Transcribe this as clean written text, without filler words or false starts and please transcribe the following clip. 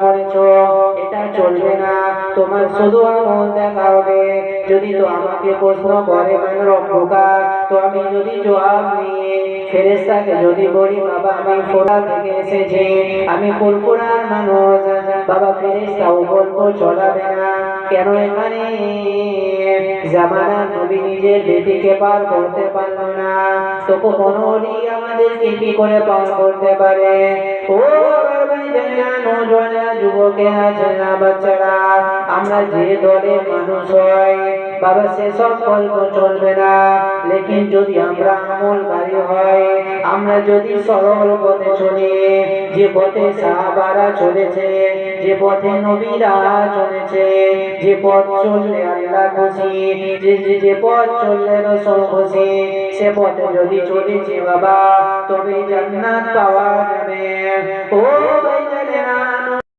করেছো, এটা চলবে না। তোমার শুধু আমল দেখা হবে। যদি তো আমাকে প্রশ্ন করে মান রব্বুকা, তো আমি যদি জবাব নিয়ে ফেরেশতাকে যদি বলি বাবা আমি ফোরা থেকে এসেছি, আমি ফুরফুরার মানুষ, বাবা ফেরেশতাও বলবো চলাবে না। কেন এখানে জামানা নবী নিজের বেটিকে পার করতে পারলো না, তো কোনো আমাদেরকে কি করে পার করতে পারে? ও যুবকেরা, ছেলেরা, বাচ্চারা, আমরা যে দলের মানুষ হয় বাবা সেসব গল্প চলবে না। লেকিন যদি আমরা আমলকারী হয়, আমরা যদি সরল পথে চলি, যে পথে সাহাবারা চলেছে, যে পথে নবীরা চলেছে, যে পথ চললে আল্লাহ খুশি, যে পথ চললে রাসূল খুশি, সে পথে যদি চলেছে বাবা তবে জান্নাত পাওয়া যাবে। ও